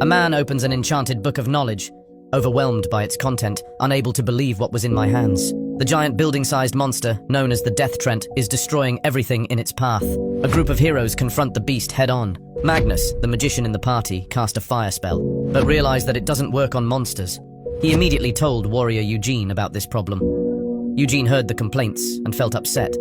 A man opens an enchanted book of knowledge, overwhelmed by its content, unable to believe what was in my hands. The giant building-sized monster, known as the Death Trent, is destroying everything in its path. A group of heroes confront the beast head-on. Magnus, the magician in the party, cast a fire spell, but realized that it doesn't work on monsters. He immediately told warrior Eugene about this problem. Eugene heard the complaints and felt upset.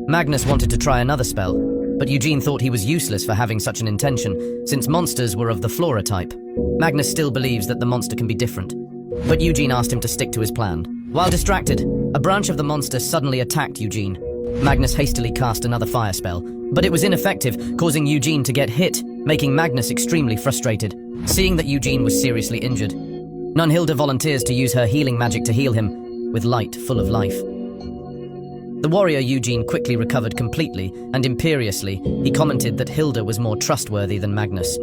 Magnus wanted to try another spell, but Eugene thought he was useless for having such an intention, since monsters were of the Flora type. Magnus still believes that the monster can be different, but Eugene asked him to stick to his plan. While distracted, a branch of the monster suddenly attacked Eugene. Magnus hastily cast another fire spell, but it was ineffective, causing Eugene to get hit, making Magnus extremely frustrated. Seeing that Eugene was seriously injured, Nunhilda volunteers to use her healing magic to heal him, with light full of life. The warrior Eugene quickly recovered completely, and imperiously, he commented that Hilda was more trustworthy than Magnus.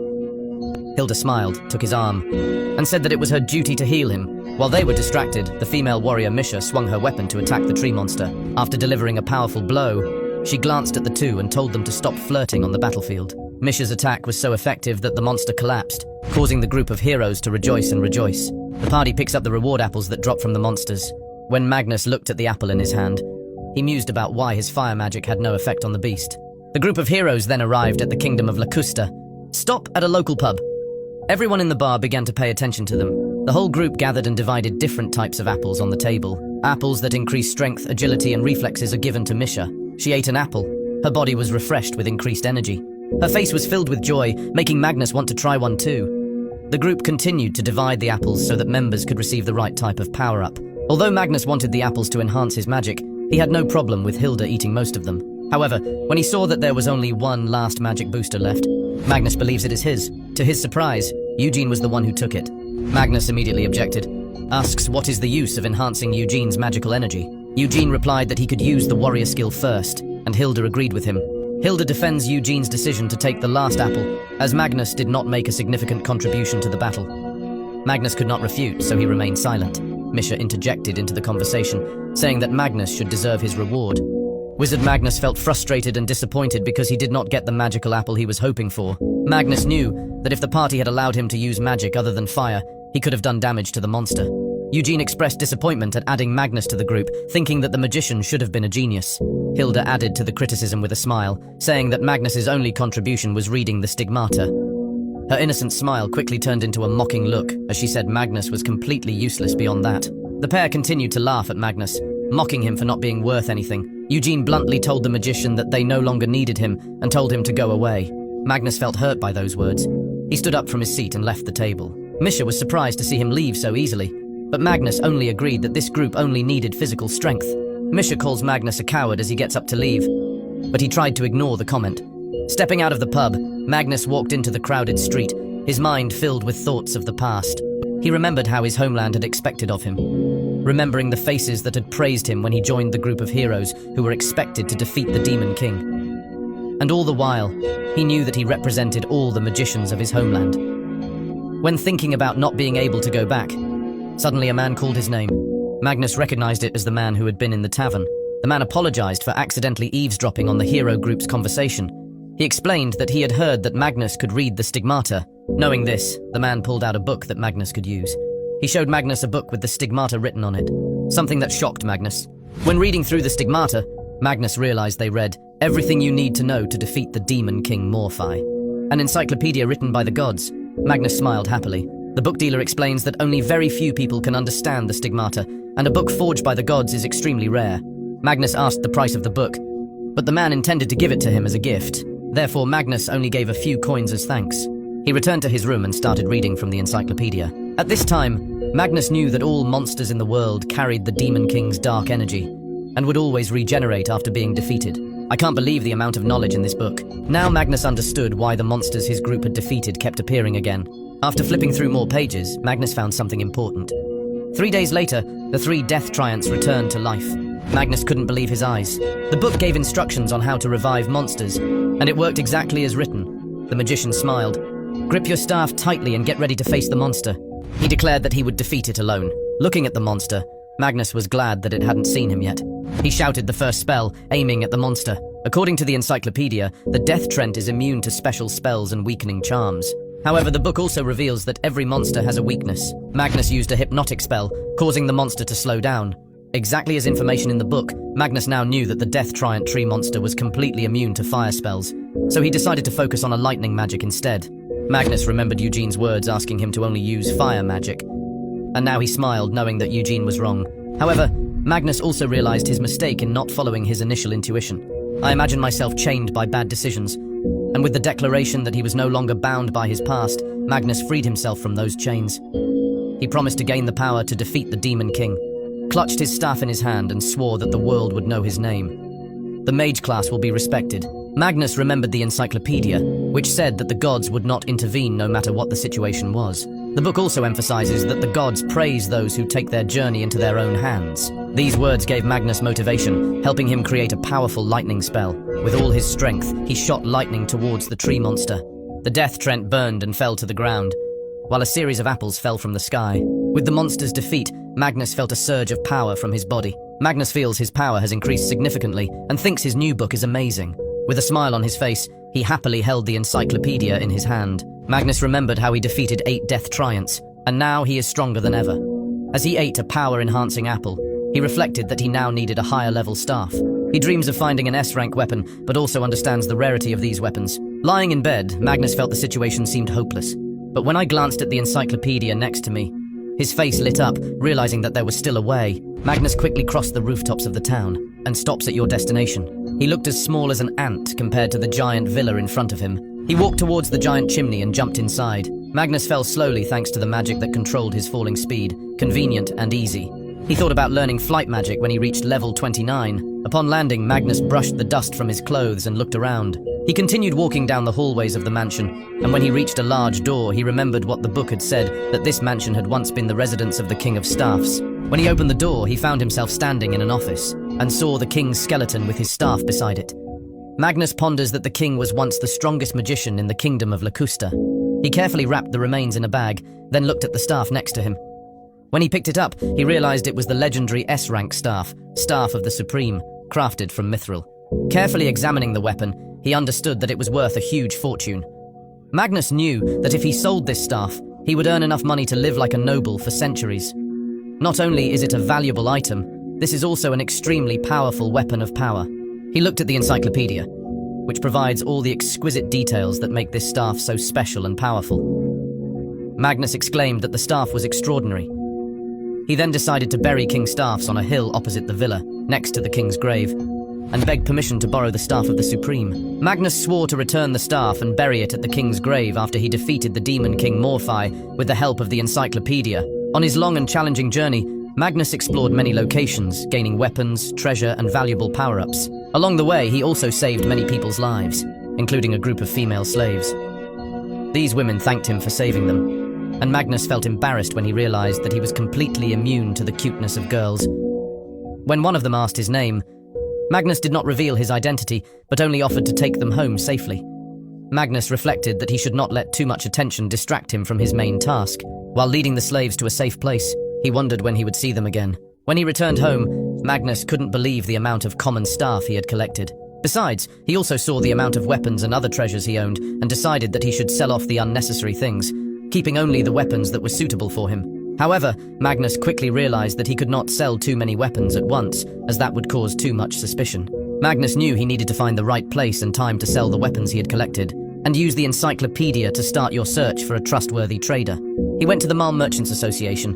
Hilda smiled, took his arm, and said that it was her duty to heal him. While they were distracted, the female warrior Misha swung her weapon to attack the tree monster. After delivering a powerful blow, she glanced at the two and told them to stop flirting on the battlefield. Misha's attack was so effective that the monster collapsed, causing the group of heroes to rejoice and rejoice. The party picks up the reward apples that drop from the monsters. When Magnus looked at the apple in his hand, he mused about why his fire magic had no effect on the beast. The group of heroes then arrived at the kingdom of Lacusta. Stop at a local pub. Everyone in the bar began to pay attention to them. The whole group gathered and divided different types of apples on the table. Apples that increase strength, agility, and reflexes are given to Misha. She ate an apple. Her body was refreshed with increased energy. Her face was filled with joy, making Magnus want to try one too. The group continued to divide the apples so that members could receive the right type of power-up. Although Magnus wanted the apples to enhance his magic, he had no problem with Hilda eating most of them. However, when he saw that there was only one last magic booster left, Magnus believes it is his. To his surprise, Eugene was the one who took it. Magnus immediately objected, asks what is the use of enhancing Eugene's magical energy. Eugene replied that he could use the warrior skill first, and Hilda agreed with him. Hilda defends Eugene's decision to take the last apple, as Magnus did not make a significant contribution to the battle. Magnus could not refute, so he remained silent. Misha interjected into the conversation, saying that Magnus should deserve his reward. Wizard Magnus felt frustrated and disappointed because he did not get the magical apple he was hoping for. Magnus knew that if the party had allowed him to use magic other than fire, he could have done damage to the monster. Eugene expressed disappointment at adding Magnus to the group, thinking that the magician should have been a genius. Hilda added to the criticism with a smile, saying that Magnus's only contribution was reading the stigmata. Her innocent smile quickly turned into a mocking look as she said Magnus was completely useless beyond that. The pair continued to laugh at Magnus, mocking him for not being worth anything. Eugene bluntly told the magician that they no longer needed him and told him to go away. Magnus felt hurt by those words. He stood up from his seat and left the table. Misha was surprised to see him leave so easily, but Magnus only agreed that this group only needed physical strength. Misha calls Magnus a coward as he gets up to leave, but he tried to ignore the comment. Stepping out of the pub, Magnus walked into the crowded street, his mind filled with thoughts of the past. He remembered how his homeland had expected of him, remembering the faces that had praised him when he joined the group of heroes who were expected to defeat the Demon King. And all the while, he knew that he represented all the magicians of his homeland. When thinking about not being able to go back, suddenly a man called his name. Magnus recognized it as the man who had been in the tavern. The man apologized for accidentally eavesdropping on the hero group's conversation. He explained that he had heard that Magnus could read the stigmata. Knowing this, the man pulled out a book that Magnus could use. He showed Magnus a book with the stigmata written on it, something that shocked Magnus. When reading through the stigmata, Magnus realized they read, "Everything you need to know to defeat the Demon King Morphi." An encyclopedia written by the gods. Magnus smiled happily. The book dealer explains that only very few people can understand the stigmata, and a book forged by the gods is extremely rare. Magnus asked the price of the book, but the man intended to give it to him as a gift. Therefore, Magnus only gave a few coins as thanks. He returned to his room and started reading from the encyclopedia. At this time, Magnus knew that all monsters in the world carried the Demon King's dark energy, and would always regenerate after being defeated. I can't believe the amount of knowledge in this book. Now Magnus understood why the monsters his group had defeated kept appearing again. After flipping through more pages, Magnus found something important. 3 days later, the 3 death triants returned to life. Magnus couldn't believe his eyes. The book gave instructions on how to revive monsters, and it worked exactly as written. The magician smiled. "Grip your staff tightly and get ready to face the monster." He declared that he would defeat it alone. Looking at the monster, Magnus was glad that it hadn't seen him yet. He shouted the first spell, aiming at the monster. According to the encyclopedia, the Death Trent is immune to special spells and weakening charms. However, the book also reveals that every monster has a weakness. Magnus used a hypnotic spell, causing the monster to slow down. Exactly as information in the book, Magnus now knew that the Death Triant tree monster was completely immune to fire spells, so he decided to focus on a lightning magic instead. Magnus remembered Eugene's words asking him to only use fire magic, and now he smiled knowing that Eugene was wrong. However, Magnus also realized his mistake in not following his initial intuition. I imagine myself chained by bad decisions, and with the declaration that he was no longer bound by his past, Magnus freed himself from those chains. He promised to gain the power to defeat the Demon King, clutched his staff in his hand and swore that the world would know his name. The mage class will be respected. Magnus remembered the encyclopedia, which said that the gods would not intervene no matter what the situation was. The book also emphasizes that the gods praise those who take their journey into their own hands. These words gave Magnus motivation, helping him create a powerful lightning spell. With all his strength, he shot lightning towards the tree monster. The death trent burned and fell to the ground, while a series of apples fell from the sky. With the monster's defeat, Magnus felt a surge of power from his body. Magnus feels his power has increased significantly and thinks his new book is amazing. With a smile on his face, he happily held the encyclopedia in his hand. Magnus remembered how he defeated 8 Death Triants, and now he is stronger than ever. As he ate a power-enhancing apple, he reflected that he now needed a higher-level staff. He dreams of finding an S-rank weapon, but also understands the rarity of these weapons. Lying in bed, Magnus felt the situation seemed hopeless. But when I glanced at the encyclopedia next to me, his face lit up, realizing that there was still a way. Magnus quickly crossed the rooftops of the town and stops at your destination. He looked as small as an ant compared to the giant villa in front of him. He walked towards the giant chimney and jumped inside. Magnus fell slowly thanks to the magic that controlled his falling speed, convenient and easy. He thought about learning flight magic when he reached level 29. Upon landing, Magnus brushed the dust from his clothes and looked around. He continued walking down the hallways of the mansion, and when he reached a large door, he remembered what the book had said, that this mansion had once been the residence of the King of Staffs. When he opened the door, he found himself standing in an office, and saw the king's skeleton with his staff beside it. Magnus ponders that the king was once the strongest magician in the kingdom of Lacusta. He carefully wrapped the remains in a bag, then looked at the staff next to him. When he picked it up, he realized it was the legendary S-rank staff, Staff of the Supreme, crafted from mithril. Carefully examining the weapon, he understood that it was worth a huge fortune. Magnus knew that if he sold this staff, he would earn enough money to live like a noble for centuries. Not only is it a valuable item, this is also an extremely powerful weapon of power. He looked at the encyclopedia, which provides all the exquisite details that make this staff so special and powerful. Magnus exclaimed that the staff was extraordinary. He then decided to bury King Staffs on a hill opposite the villa, next to the king's grave, and begged permission to borrow the Staff of the Supreme. Magnus swore to return the staff and bury it at the king's grave after he defeated the Demon King Morphi with the help of the encyclopedia. On his long and challenging journey, Magnus explored many locations, gaining weapons, treasure, and valuable power-ups. Along the way, he also saved many people's lives, including a group of female slaves. These women thanked him for saving them, and Magnus felt embarrassed when he realized that he was completely immune to the cuteness of girls. When one of them asked his name, Magnus did not reveal his identity, but only offered to take them home safely. Magnus reflected that he should not let too much attention distract him from his main task. While leading the slaves to a safe place, he wondered when he would see them again. When he returned home, Magnus couldn't believe the amount of common staff he had collected. Besides, he also saw the amount of weapons and other treasures he owned and decided that he should sell off the unnecessary things, keeping only the weapons that were suitable for him. However, Magnus quickly realized that he could not sell too many weapons at once, as that would cause too much suspicion. Magnus knew he needed to find the right place and time to sell the weapons he had collected, and use the encyclopedia to start your search for a trustworthy trader. He went to the Malm Merchants Association,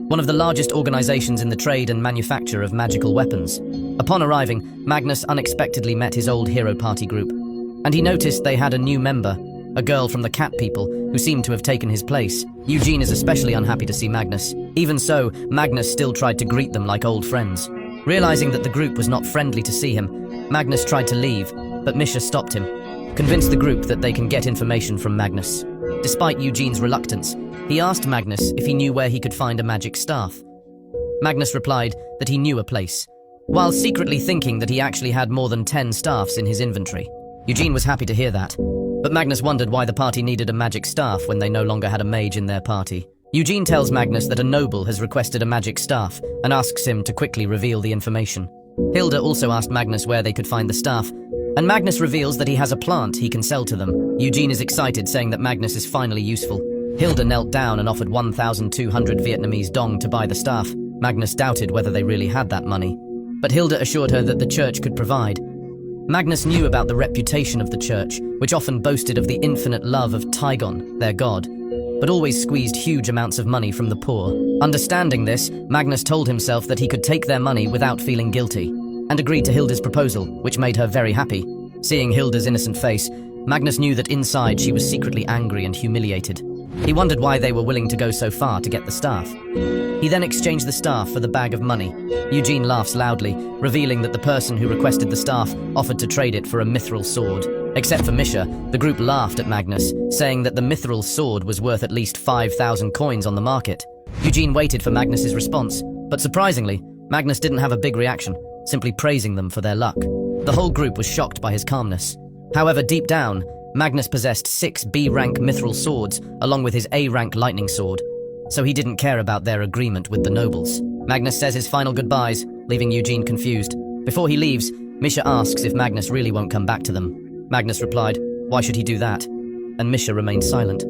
one of the largest organizations in the trade and manufacture of magical weapons. Upon arriving, Magnus unexpectedly met his old hero party group, and he noticed they had a new member, a girl from the cat people, who seemed to have taken his place. Eugene is especially unhappy to see Magnus. Even so, Magnus still tried to greet them like old friends. Realizing that the group was not friendly to see him, Magnus tried to leave, but Misha stopped him, convinced the group that they can get information from Magnus. Despite Eugene's reluctance, he asked Magnus if he knew where he could find a magic staff. Magnus replied that he knew a place, while secretly thinking that he actually had more than 10 staffs in his inventory. Eugene was happy to hear that, but Magnus wondered why the party needed a magic staff when they no longer had a mage in their party. Eugene tells Magnus that a noble has requested a magic staff and asks him to quickly reveal the information. Hilda also asked Magnus where they could find the staff, And Magnus reveals that he has a plant he can sell to them. Eugene is excited, saying that Magnus is finally useful. Hilda knelt down and offered 1,200 Vietnamese dong to buy the staff. Magnus doubted whether they really had that money, but Hilda assured her that the church could provide. Magnus knew about the reputation of the church, which often boasted of the infinite love of Tygon, their god, but always squeezed huge amounts of money from the poor. Understanding this, Magnus told himself that he could take their money without feeling guilty, and agreed to Hilda's proposal, which made her very happy. Seeing Hilda's innocent face, Magnus knew that inside she was secretly angry and humiliated. He wondered why they were willing to go so far to get the staff. He then exchanged the staff for the bag of money. Eugene laughs loudly, revealing that the person who requested the staff offered to trade it for a mithril sword. Except for Misha, the group laughed at Magnus, saying that the mithril sword was worth at least 5,000 coins on the market. Eugene waited for Magnus's response, but surprisingly, Magnus didn't have a big reaction, simply praising them for their luck. The whole group was shocked by his calmness. However, deep down, Magnus possessed 6 B-rank mithril swords, along with his A-rank lightning sword, so he didn't care about their agreement with the nobles. Magnus says his final goodbyes, leaving Eugene confused. Before he leaves, Misha asks if Magnus really won't come back to them. Magnus replied, "Why should he do that?" And Misha remained silent.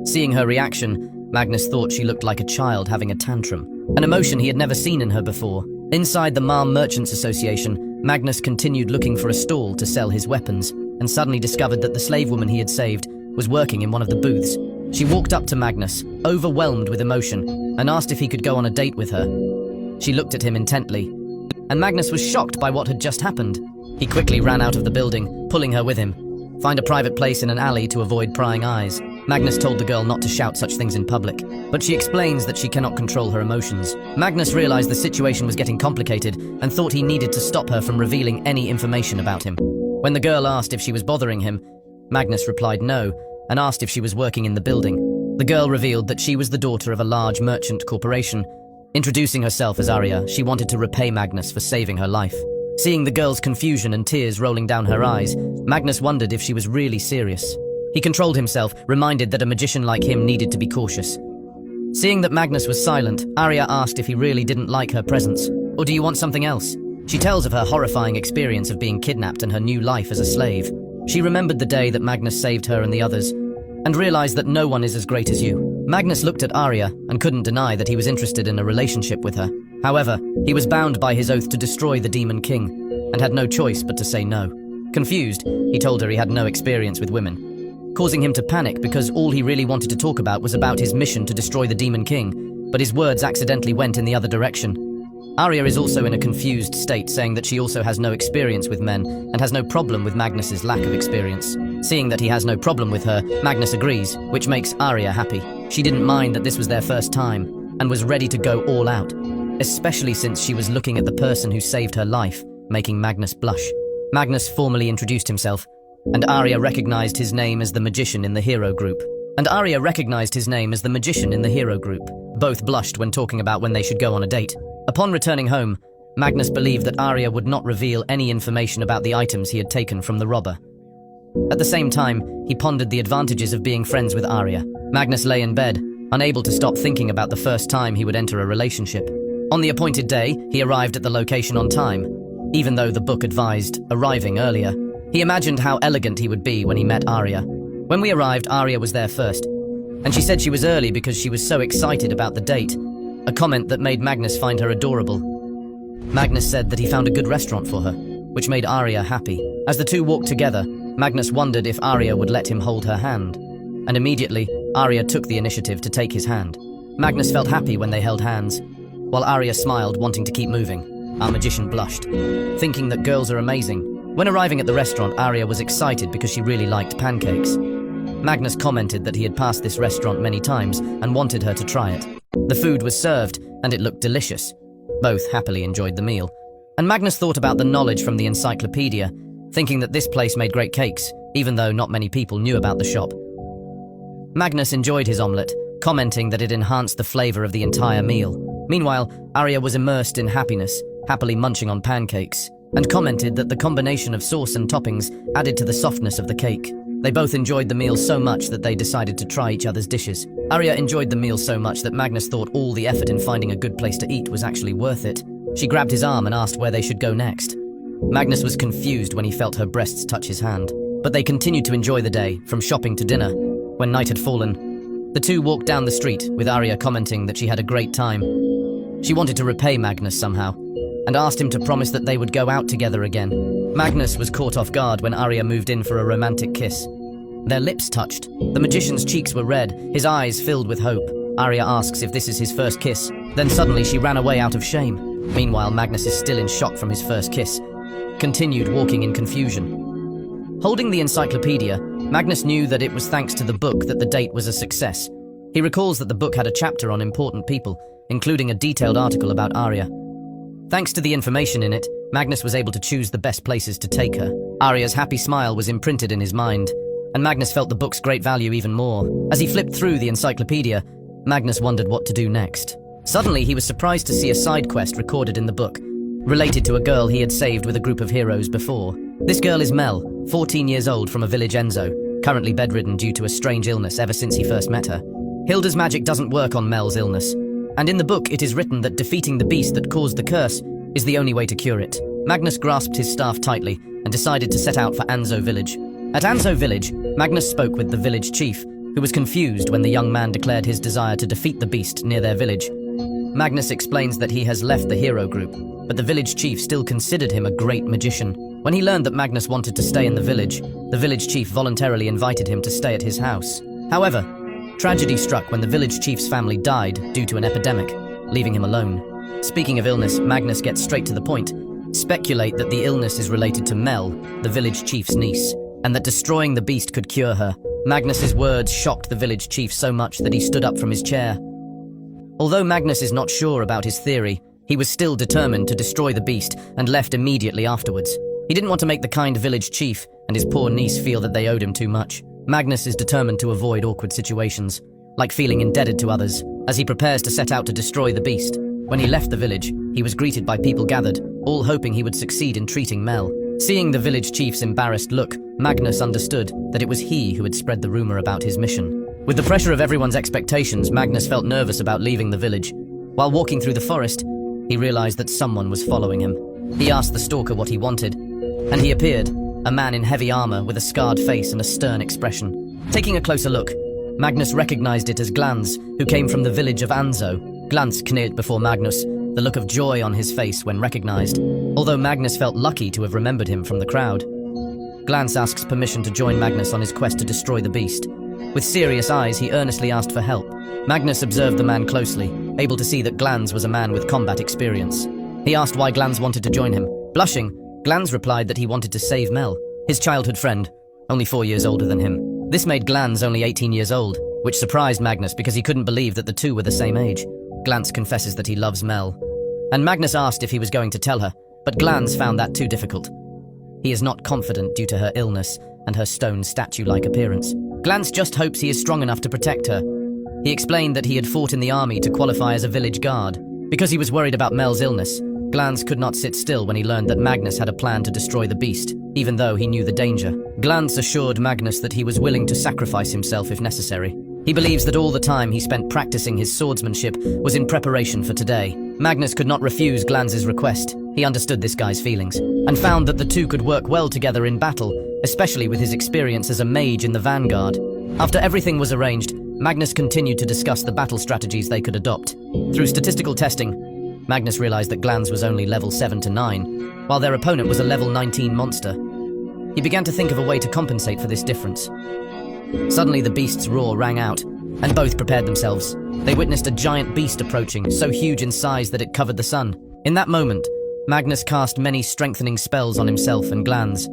Seeing her reaction, Magnus thought she looked like a child having a tantrum, an emotion he had never seen in her before. Inside the Mar Merchants Association, Magnus continued looking for a stall to sell his weapons, and suddenly discovered that the slave woman he had saved was working in one of the booths. She walked up to Magnus, overwhelmed with emotion, and asked if he could go on a date with her. She looked at him intently, and Magnus was shocked by what had just happened. He quickly ran out of the building, pulling her with him. Find a private place in an alley to avoid prying eyes. Magnus told the girl not to shout such things in public, but she explains that she cannot control her emotions. Magnus realized the situation was getting complicated and thought he needed to stop her from revealing any information about him. When the girl asked if she was bothering him, Magnus replied no, and asked if she was working in the building. The girl revealed that she was the daughter of a large merchant corporation. Introducing herself as Arya, she wanted to repay Magnus for saving her life. Seeing the girl's confusion and tears rolling down her eyes, Magnus wondered if she was really serious. He controlled himself, reminded that a magician like him needed to be cautious. Seeing that Magnus was silent, Arya asked if he really didn't like her presence, or do you want something else? She tells of her horrifying experience of being kidnapped and her new life as a slave. She remembered the day that Magnus saved her and the others, and realized that no one is as great as you. Magnus looked at Arya and couldn't deny that he was interested in a relationship with her. However, he was bound by his oath to destroy the Demon King, and had no choice but to say no. Confused, he told her he had no experience with women, causing him to panic because all he really wanted to talk about was about his mission to destroy the Demon King, but his words accidentally went in the other direction. Arya is also in a confused state, saying that she also has no experience with men and has no problem with Magnus's lack of experience. Seeing that he has no problem with her, Magnus agrees, which makes Arya happy. She didn't mind that this was their first time and was ready to go all out, especially since she was looking at the person who saved her life, making Magnus blush. Magnus formally introduced himself, and Arya recognized his name as the magician in the hero group. Both blushed when talking about when they should go on a date. Upon returning home, Magnus believed that Arya would not reveal any information about the items he had taken from the robber. At the same time, he pondered the advantages of being friends with Arya. Magnus lay in bed, unable to stop thinking about the first time he would enter a relationship. On the appointed day, he arrived at the location on time, even though the book advised arriving earlier. He imagined how elegant he would be when he met Arya. When we arrived, Arya was there first, and she said she was early because she was so excited about the date, a comment that made Magnus find her adorable. Magnus said that he found a good restaurant for her, which made Arya happy. As the two walked together, Magnus wondered if Arya would let him hold her hand, and immediately, Arya took the initiative to take his hand. Magnus felt happy when they held hands, while Arya smiled, wanting to keep moving. Our magician blushed, thinking that girls are amazing. When arriving at the restaurant, Arya was excited because she really liked pancakes. Magnus commented that he had passed this restaurant many times and wanted her to try it. The food was served, and it looked delicious. Both happily enjoyed the meal. And Magnus thought about the knowledge from the encyclopedia, thinking that this place made great cakes, even though not many people knew about the shop. Magnus enjoyed his omelette, commenting that it enhanced the flavor of the entire meal. Meanwhile, Arya was immersed in happiness, happily munching on pancakes, and commented that the combination of sauce and toppings added to the softness of the cake. They both enjoyed the meal so much that they decided to try each other's dishes. Arya enjoyed the meal so much that Magnus thought all the effort in finding a good place to eat was actually worth it. She grabbed his arm and asked where they should go next. Magnus was confused when he felt her breasts touch his hand. But they continued to enjoy the day, from shopping to dinner. When night had fallen, the two walked down the street, with Arya commenting that she had a great time. She wanted to repay Magnus somehow, and asked him to promise that they would go out together again. Magnus was caught off guard when Arya moved in for a romantic kiss. Their lips touched. The magician's cheeks were red, his eyes filled with hope. Arya asks if this is his first kiss. Then suddenly she ran away out of shame. Meanwhile, Magnus is still in shock from his first kiss, continued walking in confusion. Holding the encyclopedia, Magnus knew that it was thanks to the book that the date was a success. He recalls that the book had a chapter on important people, including a detailed article about Arya. Thanks to the information in it, Magnus was able to choose the best places to take her. Arya's happy smile was imprinted in his mind, and Magnus felt the book's great value even more. As he flipped through the encyclopedia, Magnus wondered what to do next. Suddenly, he was surprised to see a side quest recorded in the book, related to a girl he had saved with a group of heroes before. This girl is Mel, 14 years old, from a village Enzo, currently bedridden due to a strange illness ever since he first met her. Hilda's magic doesn't work on Mel's illness, and in the book it is written that defeating the beast that caused the curse is the only way to cure it. Magnus grasped his staff tightly and decided to set out for Anzo village. At Anzo village, Magnus spoke with the village chief, who was confused when the young man declared his desire to defeat the beast near their village. Magnus explains that he has left the hero group, but the village chief still considered him a great magician. When he learned that Magnus wanted to stay in the village chief voluntarily invited him to stay at his house. However, tragedy struck when the village chief's family died due to an epidemic, leaving him alone. Speaking of illness, Magnus gets straight to the point. Speculate that the illness is related to Mel, the village chief's niece, and that destroying the beast could cure her. Magnus's words shocked the village chief so much that he stood up from his chair. Although Magnus is not sure about his theory, he was still determined to destroy the beast and left immediately afterwards. He didn't want to make the kind village chief and his poor niece feel that they owed him too much. Magnus is determined to avoid awkward situations, like feeling indebted to others, as he prepares to set out to destroy the beast. When he left the village, he was greeted by people gathered, all hoping he would succeed in treating Mel. Seeing the village chief's embarrassed look, Magnus understood that it was he who had spread the rumor about his mission. With the pressure of everyone's expectations, Magnus felt nervous about leaving the village. While walking through the forest, he realized that someone was following him. He asked the stalker what he wanted, and he appeared, a man in heavy armor with a scarred face and a stern expression. Taking a closer look, Magnus recognized it as Glans, who came from the village of Anzo. Glans kneeled before Magnus, the look of joy on his face when recognized, although Magnus felt lucky to have remembered him from the crowd. Glans asks permission to join Magnus on his quest to destroy the beast. With serious eyes, he earnestly asked for help. Magnus observed the man closely, able to see that Glans was a man with combat experience. He asked why Glans wanted to join him. Blushing, Glans replied that he wanted to save Mel, his childhood friend, only 4 years older than him. This made Glans only 18 years old, which surprised Magnus because he couldn't believe that the two were the same age. Glans confesses that he loves Mel, and Magnus asked if he was going to tell her, but Glans found that too difficult. He is not confident due to her illness and her stone statue-like appearance. Glans just hopes he is strong enough to protect her. He explained that he had fought in the army to qualify as a village guard. Because he was worried about Mel's illness, Glans could not sit still when he learned that Magnus had a plan to destroy the beast, even though he knew the danger. Glans assured Magnus that he was willing to sacrifice himself if necessary. He believes that all the time he spent practicing his swordsmanship was in preparation for today. Magnus could not refuse Glans's request. He understood this guy's feelings, and found that the two could work well together in battle, especially with his experience as a mage in the vanguard. After everything was arranged, Magnus continued to discuss the battle strategies they could adopt. Through statistical testing, Magnus realized that Glans was only level 7 to 9, while their opponent was a level 19 monster. He began to think of a way to compensate for this difference. Suddenly the beast's roar rang out, and both prepared themselves. They witnessed a giant beast approaching, so huge in size that it covered the sun. In that moment, Magnus cast many strengthening spells on himself and Glans.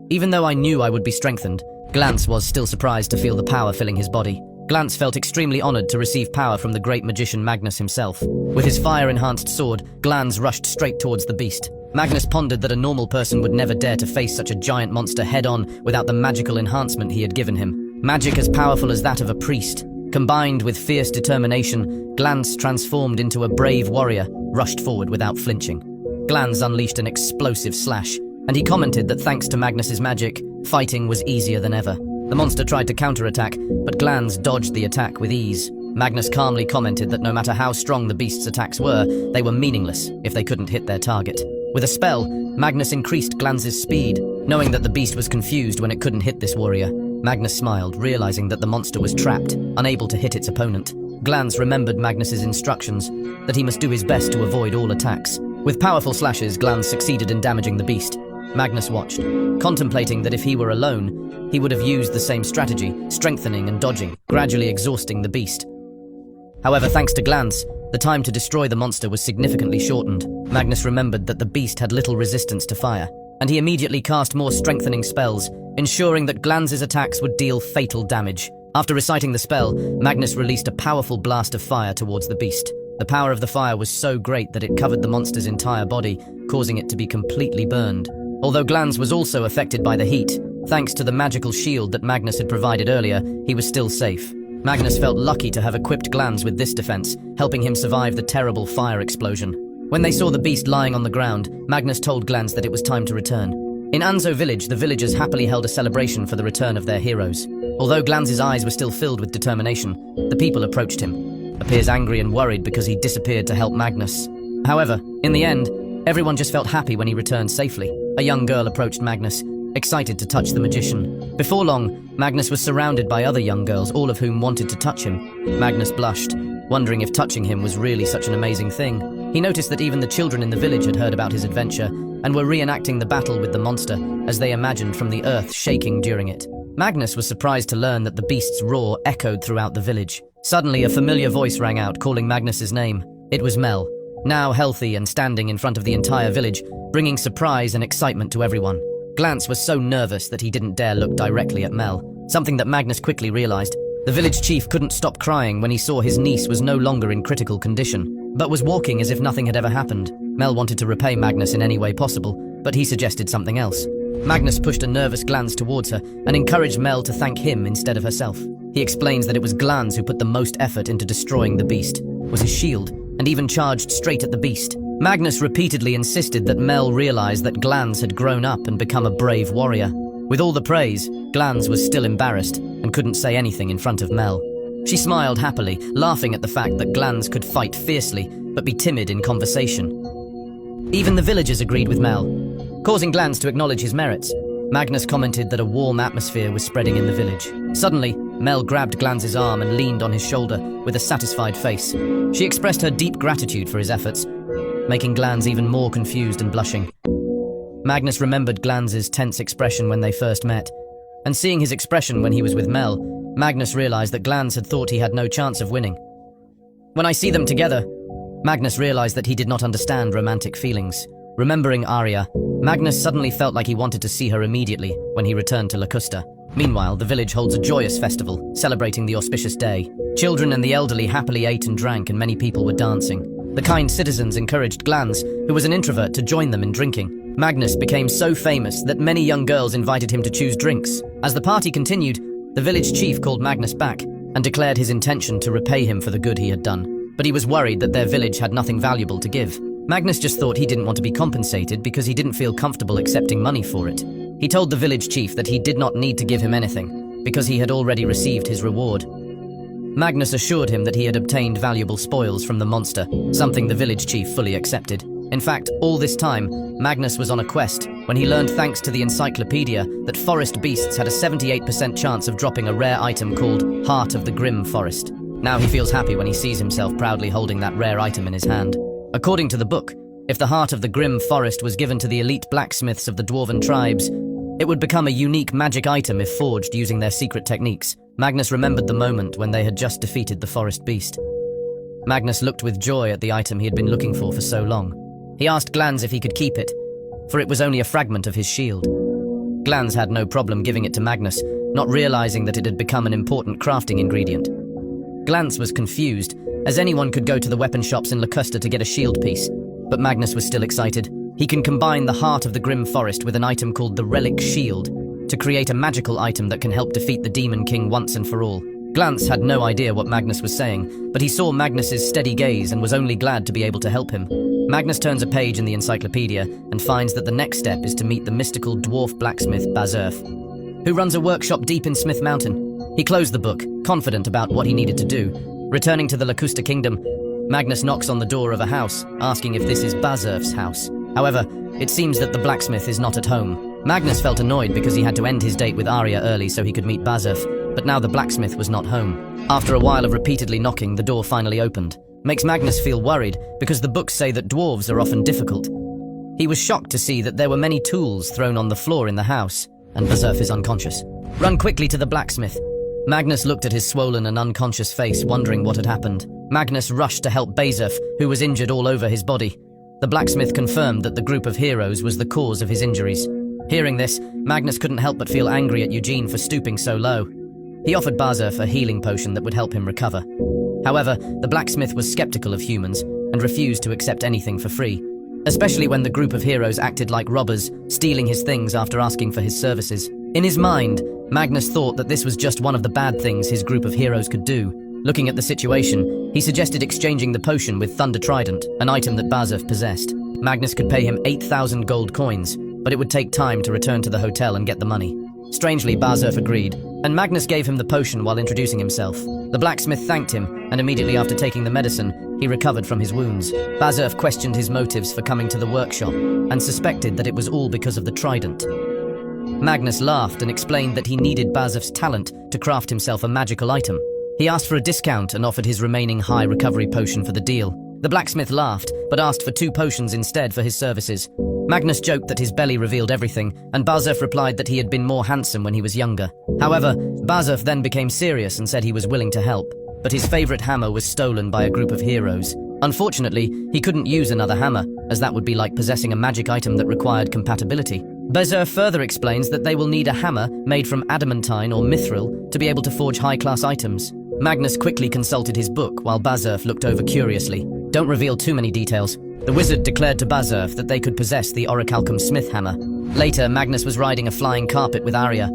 Even though I knew I would be strengthened, Glans was still surprised to feel the power filling his body. Glans felt extremely honored to receive power from the great magician Magnus himself. With his fire-enhanced sword, Glans rushed straight towards the beast. Magnus pondered that a normal person would never dare to face such a giant monster head-on without the magical enhancement he had given him. Magic as powerful as that of a priest, combined with fierce determination, Glans transformed into a brave warrior, rushed forward without flinching. Glans unleashed an explosive slash, and he commented that thanks to Magnus's magic, fighting was easier than ever. The monster tried to counterattack, but Glans dodged the attack with ease. Magnus calmly commented that no matter how strong the beast's attacks were, they were meaningless if they couldn't hit their target. With a spell, Magnus increased Glanz's speed, knowing that the beast was confused when it couldn't hit this warrior. Magnus smiled, realizing that the monster was trapped, unable to hit its opponent. Glanz remembered Magnus's instructions, that he must do his best to avoid all attacks. With powerful slashes, Glanz succeeded in damaging the beast. Magnus watched, contemplating that if he were alone, he would have used the same strategy, strengthening and dodging, gradually exhausting the beast. However, thanks to Glanz, the time to destroy the monster was significantly shortened. Magnus remembered that the beast had little resistance to fire, and he immediately cast more strengthening spells, ensuring that Glanz's attacks would deal fatal damage. After reciting the spell, Magnus released a powerful blast of fire towards the beast. The power of the fire was so great that it covered the monster's entire body, causing it to be completely burned. Although Glanz was also affected by the heat, thanks to the magical shield that Magnus had provided earlier, he was still safe. Magnus felt lucky to have equipped Glanz with this defense, helping him survive the terrible fire explosion. When they saw the beast lying on the ground, Magnus told Glanz that it was time to return. In Anzo village, the villagers happily held a celebration for the return of their heroes. Although Glanz's eyes were still filled with determination, the people approached him, appears angry and worried because he disappeared to help Magnus. However, in the end, everyone just felt happy when he returned safely. A young girl approached Magnus, excited to touch the magician. Before long, Magnus was surrounded by other young girls, all of whom wanted to touch him. Magnus blushed, wondering if touching him was really such an amazing thing. He noticed that even the children in the village had heard about his adventure and were reenacting the battle with the monster, as they imagined from the earth shaking during it. Magnus was surprised to learn that the beast's roar echoed throughout the village. Suddenly, a familiar voice rang out, calling Magnus's name. It was Mel, now healthy and standing in front of the entire village, bringing surprise and excitement to everyone. Glanz was so nervous that he didn't dare look directly at Mel, something that Magnus quickly realized. The village chief couldn't stop crying when he saw his niece was no longer in critical condition, but was walking as if nothing had ever happened. Mel wanted to repay Magnus in any way possible, but he suggested something else. Magnus pushed a nervous Glanz towards her and encouraged Mel to thank him instead of herself. He explains that it was Glanz who put the most effort into destroying the beast, was his shield, and even charged straight at the beast. Magnus repeatedly insisted that Mel realize that Glanz had grown up and become a brave warrior. With all the praise, Glanz was still embarrassed and couldn't say anything in front of Mel. She smiled happily, laughing at the fact that Glanz could fight fiercely but be timid in conversation. Even the villagers agreed with Mel, causing Glanz to acknowledge his merits. Magnus commented that a warm atmosphere was spreading in the village. Suddenly, Mel grabbed Glanz's arm and leaned on his shoulder with a satisfied face. She expressed her deep gratitude for his efforts, making Glanz even more confused and blushing. Magnus remembered Glanz's tense expression when they first met, and seeing his expression when he was with Mel, Magnus realized that Glanz had thought he had no chance of winning. When I see them together, Magnus realized that he did not understand romantic feelings. Remembering Arya, Magnus suddenly felt like he wanted to see her immediately when he returned to Locusta. Meanwhile, the village holds a joyous festival, celebrating the auspicious day. Children and the elderly happily ate and drank, and many people were dancing. The kind citizens encouraged Glanz, who was an introvert, to join them in drinking. Magnus became so famous that many young girls invited him to choose drinks. As the party continued, the village chief called Magnus back and declared his intention to repay him for the good he had done. But he was worried that their village had nothing valuable to give. Magnus just thought he didn't want to be compensated because he didn't feel comfortable accepting money for it. He told the village chief that he did not need to give him anything, because he had already received his reward. Magnus assured him that he had obtained valuable spoils from the monster, something the village chief fully accepted. In fact, all this time, Magnus was on a quest when he learned, thanks to the encyclopedia, that forest beasts had a 78% chance of dropping a rare item called Heart of the Grim Forest. Now he feels happy when he sees himself proudly holding that rare item in his hand. According to the book, if the Heart of the Grim Forest was given to the elite blacksmiths of the dwarven tribes, it would become a unique magic item if forged using their secret techniques. Magnus remembered the moment when they had just defeated the forest beast. Magnus looked with joy at the item he had been looking for so long. He asked Glanz if he could keep it, for it was only a fragment of his shield. Glanz had no problem giving it to Magnus, not realizing that it had become an important crafting ingredient. Glanz was confused, as anyone could go to the weapon shops in Locusta to get a shield piece, but Magnus was still excited. He can combine the Heart of the Grim Forest with an item called the Relic Shield to create a magical item that can help defeat the Demon King once and for all. Glanz had no idea what Magnus was saying, but he saw Magnus's steady gaze and was only glad to be able to help him. Magnus turns a page in the encyclopedia and finds that the next step is to meet the mystical dwarf blacksmith Bazurf, who runs a workshop deep in Smith Mountain. He closed the book, confident about what he needed to do. Returning to the Locusta Kingdom, Magnus knocks on the door of a house, asking if this is Bazurf's house. However, it seems that the blacksmith is not at home. Magnus felt annoyed because he had to end his date with Arya early so he could meet Bazurf, but now the blacksmith was not home. After a while of repeatedly knocking, the door finally opened. Makes Magnus feel worried because the books say that dwarves are often difficult. He was shocked to see that there were many tools thrown on the floor in the house, and Bazurf is unconscious. Run quickly to the blacksmith. Magnus looked at his swollen and unconscious face, wondering what had happened. Magnus rushed to help Bazurf, who was injured all over his body. The blacksmith confirmed that the group of heroes was the cause of his injuries. Hearing this, Magnus couldn't help but feel angry at Eugene for stooping so low. He offered Bazurf a healing potion that would help him recover. However, the blacksmith was skeptical of humans and refused to accept anything for free, especially when the group of heroes acted like robbers, stealing his things after asking for his services. In his mind, Magnus thought that this was just one of the bad things his group of heroes could do. Looking at the situation, he suggested exchanging the potion with Thunder Trident, an item that Bazurf possessed. Magnus could pay him 8,000 gold coins, but it would take time to return to the hotel and get the money. Strangely, Bazurf agreed, and Magnus gave him the potion while introducing himself. The blacksmith thanked him, and immediately after taking the medicine, he recovered from his wounds. Bazurf questioned his motives for coming to the workshop, and suspected that it was all because of the trident. Magnus laughed and explained that he needed Bazurf's talent to craft himself a magical item. He asked for a discount and offered his remaining high recovery potion for the deal. The blacksmith laughed, but asked for 2 potions instead for his services. Magnus joked that his belly revealed everything, and Bazurf replied that he had been more handsome when he was younger. However, Bazurf then became serious and said he was willing to help, but his favorite hammer was stolen by a group of heroes. Unfortunately, he couldn't use another hammer, as that would be like possessing a magic item that required compatibility. Bazurf further explains that they will need a hammer made from adamantine or mithril to be able to forge high-class items. Magnus quickly consulted his book while Bazurf looked over curiously. Don't reveal too many details. The wizard declared to Bazurf that they could possess the orichalcum smith hammer. Later, Magnus was riding a flying carpet with Arya,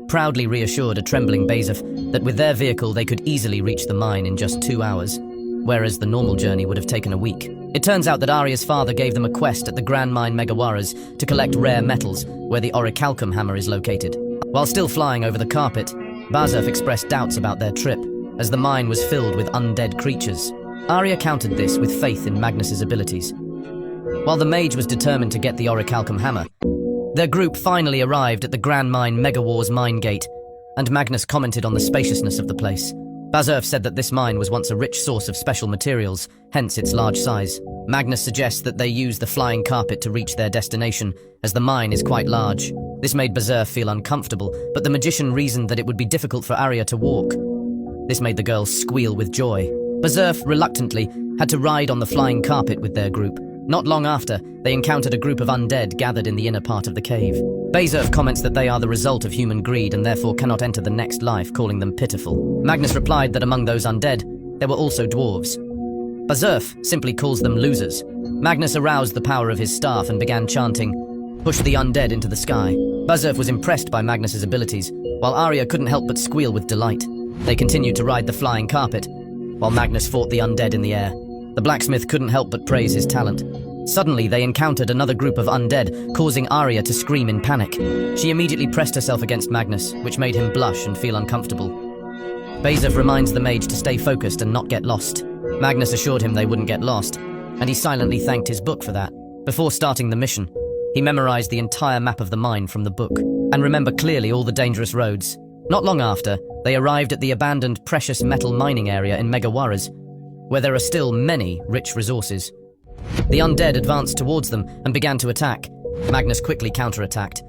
proudly reassured a trembling Bazurf that with their vehicle they could easily reach the mine in just 2 hours, whereas the normal journey would have taken a week. It turns out that Arya's father gave them a quest at the Grand Mine Megawaras to collect rare metals, where the orichalcum hammer is located. While still flying over the carpet, Bazurf expressed doubts about their trip, as the mine was filled with undead creatures. Arya countered this with faith in Magnus's abilities. While the mage was determined to get the orichalcum hammer, their group finally arrived at the Grand Mine Megawars mine gate, and Magnus commented on the spaciousness of the place. Bazurf said that this mine was once a rich source of special materials, hence its large size. Magnus suggests that they use the flying carpet to reach their destination, as the mine is quite large. This made Bazurf feel uncomfortable, but the magician reasoned that it would be difficult for Arya to walk. This made the girls squeal with joy. Bazurf, reluctantly, had to ride on the flying carpet with their group. Not long after, they encountered a group of undead gathered in the inner part of the cave. Bazurf comments that they are the result of human greed and therefore cannot enter the next life, calling them pitiful. Magnus replied that among those undead, there were also dwarves. Bazurf simply calls them losers. Magnus aroused the power of his staff and began chanting, "Push the undead into the sky." Bazurf was impressed by Magnus's abilities, while Arya couldn't help but squeal with delight. They continued to ride the flying carpet, while Magnus fought the undead in the air. The blacksmith couldn't help but praise his talent. Suddenly, they encountered another group of undead, causing Arya to scream in panic. She immediately pressed herself against Magnus, which made him blush and feel uncomfortable. Bazurf reminds the mage to stay focused and not get lost. Magnus assured him they wouldn't get lost, and he silently thanked his book for that. Before starting the mission, he memorized the entire map of the mine from the book, and remembered clearly all the dangerous roads. Not long after, they arrived at the abandoned precious metal mining area in Megawaras, where there are still many rich resources. The undead advanced towards them and began to attack. Magnus quickly counterattacked,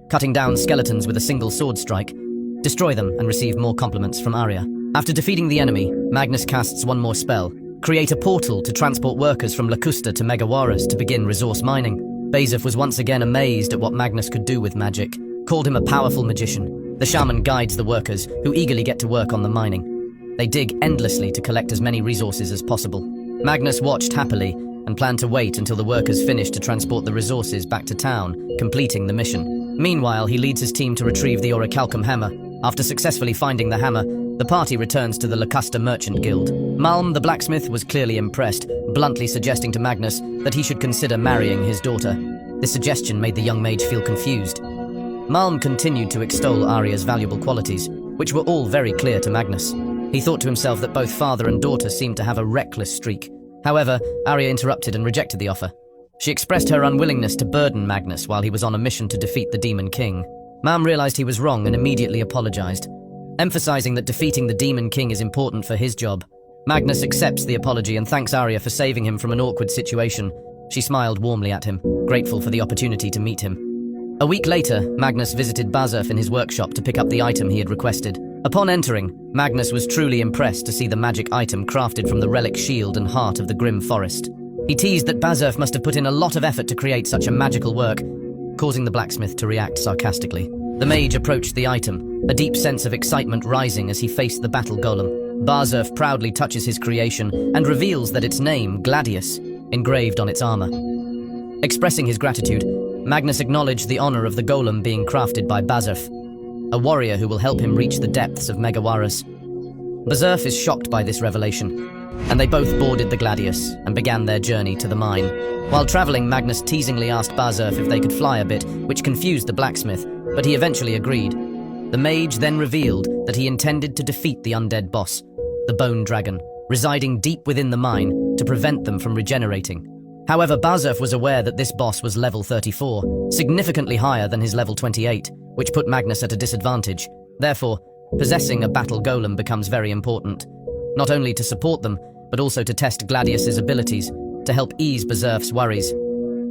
cutting down skeletons with a single sword strike, destroy them and receive more compliments from Arya. After defeating the enemy, Magnus casts one more spell, create a portal to transport workers from Lacusta to Megawaras to begin resource mining. Bazurf was once again amazed at what Magnus could do with magic, called him a powerful magician. The shaman guides the workers, who eagerly get to work on the mining. They dig endlessly to collect as many resources as possible. Magnus watched happily and planned to wait until the workers finished to transport the resources back to town, completing the mission. Meanwhile, he leads his team to retrieve the orichalcum hammer. After successfully finding the hammer, the party returns to the Lacusta Merchant Guild. Malm, the blacksmith, was clearly impressed, bluntly suggesting to Magnus that he should consider marrying his daughter. This suggestion made the young mage feel confused. Malm continued to extol Arya's valuable qualities, which were all very clear to Magnus. He thought to himself that both father and daughter seemed to have a reckless streak. However, Arya interrupted and rejected the offer. She expressed her unwillingness to burden Magnus while he was on a mission to defeat the Demon King. Mam realized he was wrong and immediately apologized, emphasizing that defeating the Demon King is important for his job. Magnus accepts the apology and thanks Arya for saving him from an awkward situation. She smiled warmly at him, grateful for the opportunity to meet him. A week later, Magnus visited Bazurf in his workshop to pick up the item he had requested. Upon entering, Magnus was truly impressed to see the magic item crafted from the relic shield and heart of the Grim Forest. He teased that Bazurf must have put in a lot of effort to create such a magical work, causing the blacksmith to react sarcastically. The mage approached the item, a deep sense of excitement rising as he faced the battle golem. Bazurf proudly touches his creation and reveals that its name, Gladius, engraved on its armor. Expressing his gratitude, Magnus acknowledged the honor of the golem being crafted by Bazurf, a warrior who will help him reach the depths of Megawaras. Bazurf is shocked by this revelation, and they both boarded the Gladius and began their journey to the mine. While traveling, Magnus teasingly asked Bazurf if they could fly a bit, which confused the blacksmith, but he eventually agreed. The mage then revealed that he intended to defeat the undead boss, the Bone Dragon, residing deep within the mine to prevent them from regenerating. However, Bazurf was aware that this boss was level 34, significantly higher than his level 28, which put Magnus at a disadvantage. Therefore, possessing a battle golem becomes very important, not only to support them, but also to test Gladius's abilities, to help ease Bazurf's worries.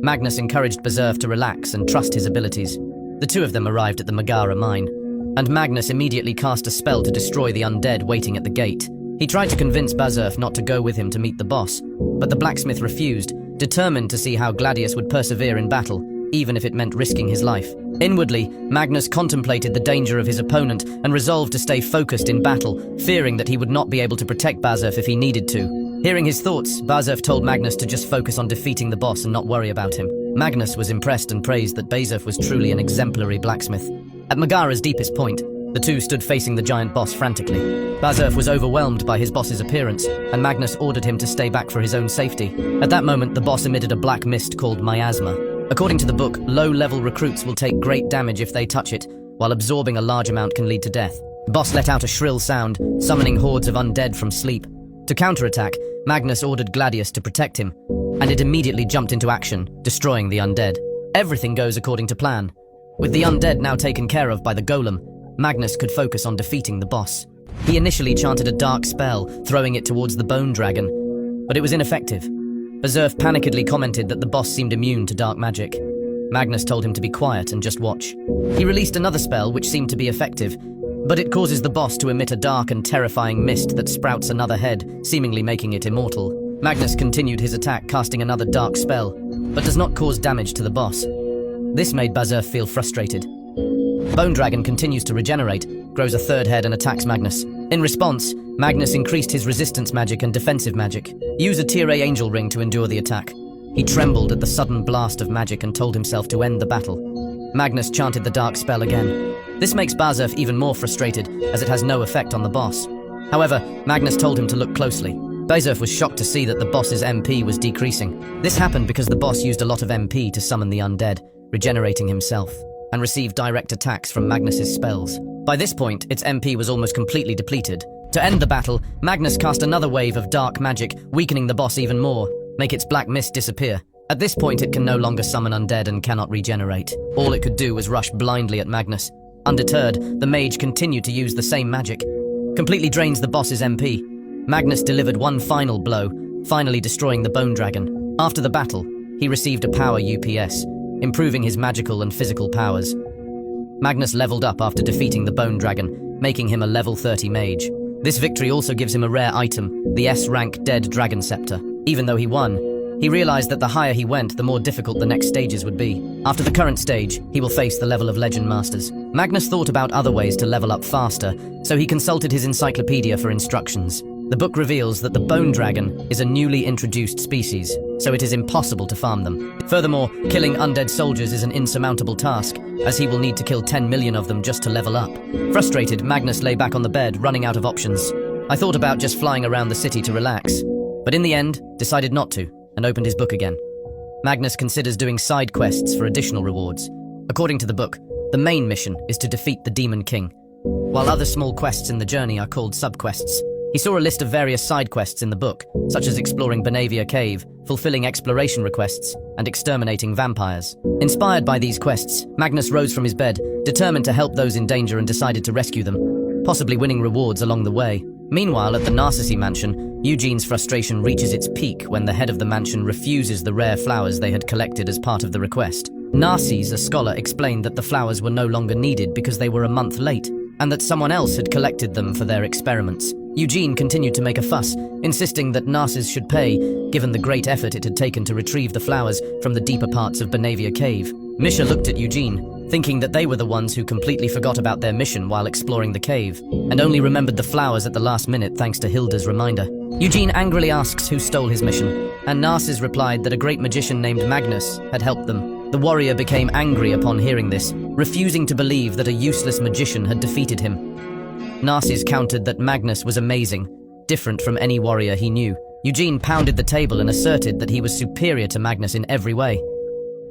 Magnus encouraged Bazurf to relax and trust his abilities. The two of them arrived at the Megara mine, and Magnus immediately cast a spell to destroy the undead waiting at the gate. He tried to convince Bazurf not to go with him to meet the boss, but the blacksmith refused, determined to see how Gladius would persevere in battle, even if it meant risking his life. Inwardly, Magnus contemplated the danger of his opponent and resolved to stay focused in battle, fearing that he would not be able to protect Bazurf if he needed to. Hearing his thoughts, Bazurf told Magnus to just focus on defeating the boss and not worry about him. Magnus was impressed and praised that Bazurf was truly an exemplary blacksmith. At Megara's deepest point, the two stood facing the giant boss frantically. Bazurf was overwhelmed by his boss's appearance, and Magnus ordered him to stay back for his own safety. At that moment, the boss emitted a black mist called miasma. According to the book, low-level recruits will take great damage if they touch it, while absorbing a large amount can lead to death. The boss let out a shrill sound, summoning hordes of undead from sleep. To counterattack, Magnus ordered Gladius to protect him, and it immediately jumped into action, destroying the undead. Everything goes according to plan. With the undead now taken care of by the golem, Magnus could focus on defeating the boss. He initially chanted a dark spell, throwing it towards the Bone Dragon, but it was ineffective. Bazurf panikedly commented that the boss seemed immune to dark magic. Magnus told him to be quiet and just watch. He released another spell which seemed to be effective, but it causes the boss to emit a dark and terrifying mist that sprouts another head, seemingly making it immortal. Magnus continued his attack, casting another dark spell, but does not cause damage to the boss. This made Bazurf feel frustrated. Bone Dragon continues to regenerate, grows a third head and attacks Magnus. In response, Magnus increased his resistance magic and defensive magic. Use a Tier A Angel Ring to endure the attack. He trembled at the sudden blast of magic and told himself to end the battle. Magnus chanted the dark spell again. This makes Bazurf even more frustrated, as it has no effect on the boss. However, Magnus told him to look closely. Bazurf was shocked to see that the boss's MP was decreasing. This happened because the boss used a lot of MP to summon the undead, regenerating himself, and received direct attacks from Magnus's spells. By this point, its MP was almost completely depleted. To end the battle, Magnus cast another wave of dark magic, weakening the boss even more, make its black mist disappear. At this point, it can no longer summon undead and cannot regenerate. All it could do was rush blindly at Magnus. Undeterred, the mage continued to use the same magic. Completely drains the boss's MP. Magnus delivered one final blow, finally destroying the Bone Dragon. After the battle, he received a power UPS, improving his magical and physical powers. Magnus leveled up after defeating the Bone Dragon, making him a level 30 mage. This victory also gives him a rare item, the S-rank Dead Dragon Scepter. Even though he won, he realized that the higher he went, the more difficult the next stages would be. After the current stage, he will face the level of Legend Masters. Magnus thought about other ways to level up faster, so he consulted his encyclopedia for instructions. The book reveals that the Bone Dragon is a newly introduced species, so it is impossible to farm them. Furthermore, killing undead soldiers is an insurmountable task, as he will need to kill 10 million of them just to level up. Frustrated, Magnus lay back on the bed, running out of options. I thought about just flying around the city to relax, but in the end, decided not to, and opened his book again. Magnus considers doing side quests for additional rewards. According to the book, the main mission is to defeat the Demon King, while other small quests in the journey are called sub-quests. He saw a list of various side quests in the book, such as exploring Benavia Cave, fulfilling exploration requests, and exterminating vampires. Inspired by these quests, Magnus rose from his bed, determined to help those in danger, and decided to rescue them, possibly winning rewards along the way. Meanwhile, at the Narcissi mansion, Eugene's frustration reaches its peak when the head of the mansion refuses the rare flowers they had collected as part of the request. Narcissi, a scholar, explained that the flowers were no longer needed because they were a month late, and that someone else had collected them for their experiments. Eugene continued to make a fuss, insisting that Narcissi should pay, given the great effort it had taken to retrieve the flowers from the deeper parts of Benavia Cave. Misha looked at Eugene, thinking that they were the ones who completely forgot about their mission while exploring the cave, and only remembered the flowers at the last minute thanks to Hilda's reminder. Eugene angrily asks who stole his mission, and Narcissi replied that a great magician named Magnus had helped them. The warrior became angry upon hearing this, refusing to believe that a useless magician had defeated him. Narcissi countered that Magnus was amazing, different from any warrior he knew. Eugene pounded the table and asserted that he was superior to Magnus in every way.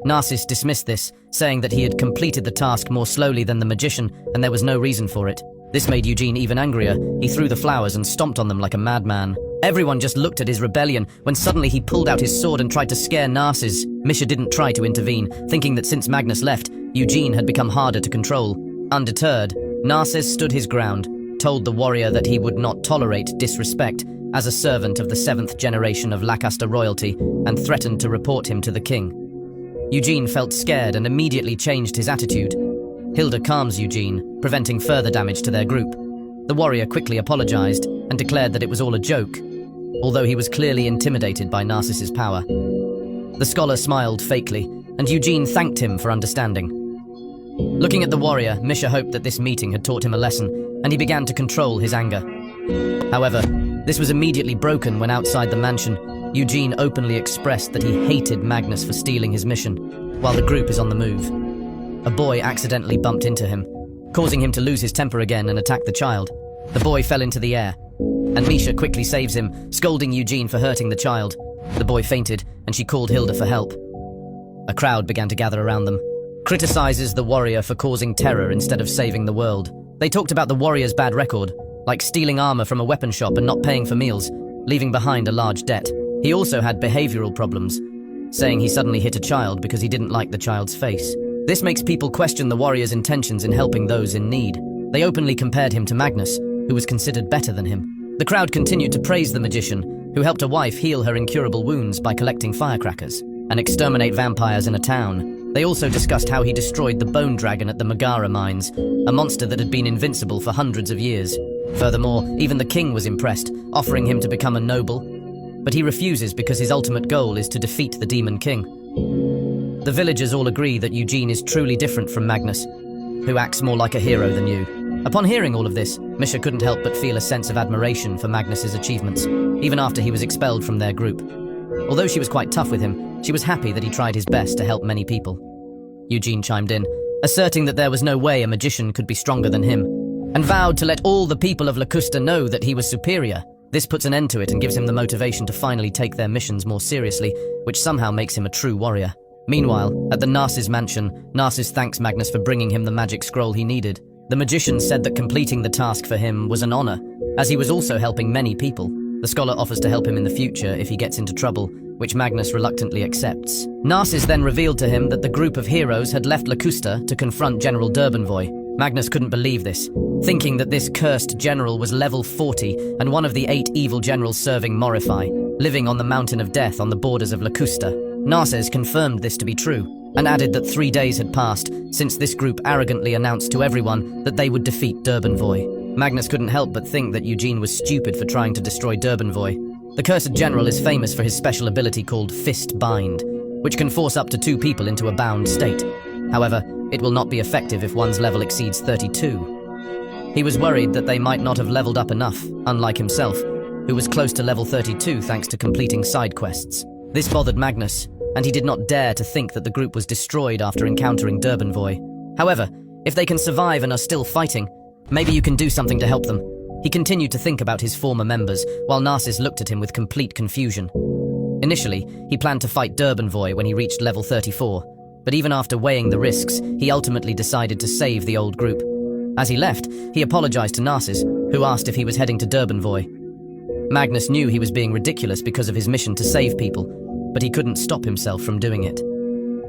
Narcissi dismissed this, saying that he had completed the task more slowly than the magician and there was no reason for it. This made Eugene even angrier. He threw the flowers and stomped on them like a madman. Everyone just looked at his rebellion when suddenly he pulled out his sword and tried to scare Narcissi. Misha didn't try to intervene, thinking that since Magnus left, Eugene had become harder to control. Undeterred, Narcissi stood his ground, told the warrior that he would not tolerate disrespect as a servant of the 7th generation of Lacusta royalty, and threatened to report him to the king. Eugene felt scared and immediately changed his attitude. Hilda calms Eugene, preventing further damage to their group. The warrior quickly apologized and declared that it was all a joke, although he was clearly intimidated by Narcissi's power. The scholar smiled fakely, and Eugene thanked him for understanding. Looking at the warrior, Misha hoped that this meeting had taught him a lesson, and he began to control his anger. However, this was immediately broken when outside the mansion, Eugene openly expressed that he hated Magnus for stealing his mission, while the group is on the move. A boy accidentally bumped into him, causing him to lose his temper again and attack the child. The boy fell into the air, and Misha quickly saves him, scolding Eugene for hurting the child. The boy fainted, and she called Hilda for help. A crowd began to gather around them, criticizes the warrior for causing terror instead of saving the world. They talked about the warrior's bad record, like stealing armor from a weapon shop and not paying for meals, leaving behind a large debt. He also had behavioral problems, saying he suddenly hit a child because he didn't like the child's face. This makes people question the warrior's intentions in helping those in need. They openly compared him to Magnus, who was considered better than him. The crowd continued to praise the magician, who helped a wife heal her incurable wounds by collecting firecrackers and exterminate vampires in a town. They also discussed how he destroyed the bone dragon at the Megara mines, a monster that had been invincible for hundreds of years. Furthermore, even the king was impressed, offering him to become a noble, but he refuses because his ultimate goal is to defeat the Demon King. The villagers all agree that Eugene is truly different from Magnus, who acts more like a hero than you. Upon hearing all of this, Misha couldn't help but feel a sense of admiration for Magnus's achievements, even after he was expelled from their group. Although she was quite tough with him, she was happy that he tried his best to help many people. Eugene chimed in, asserting that there was no way a magician could be stronger than him, and vowed to let all the people of Lacusta know that he was superior. This puts an end to it and gives him the motivation to finally take their missions more seriously, which somehow makes him a true warrior. Meanwhile, at the Narcissi mansion, Narcissi thanks Magnus for bringing him the magic scroll he needed. The magician said that completing the task for him was an honor, as he was also helping many people. The scholar offers to help him in the future if he gets into trouble, which Magnus reluctantly accepts. Narcissi then revealed to him that the group of heroes had left Lacusta to confront General Durbanvoy. Magnus couldn't believe this, thinking that this cursed general was level 40 and one of the 8 evil generals serving Morify, living on the Mountain of Death on the borders of Lacusta. Narcissi confirmed this to be true, and added that 3 days had passed since this group arrogantly announced to everyone that they would defeat Durbanvoy. Magnus couldn't help but think that Eugene was stupid for trying to destroy Durbanvoy. The cursed general is famous for his special ability called Fist Bind, which can force up to 2 people into a bound state. However, it will not be effective if one's level exceeds 32. He was worried that they might not have leveled up enough, unlike himself, who was close to level 32 thanks to completing side quests. This bothered Magnus, and he did not dare to think that the group was destroyed after encountering Durbanvoy. However, if they can survive and are still fighting, maybe you can do something to help them. He continued to think about his former members, while Narcissi looked at him with complete confusion. Initially, he planned to fight Durbanvoy when he reached level 34, but even after weighing the risks, he ultimately decided to save the old group. As he left, he apologized to Narcissi, who asked if he was heading to Durbanvoy. Magnus knew he was being ridiculous because of his mission to save people, but he couldn't stop himself from doing it.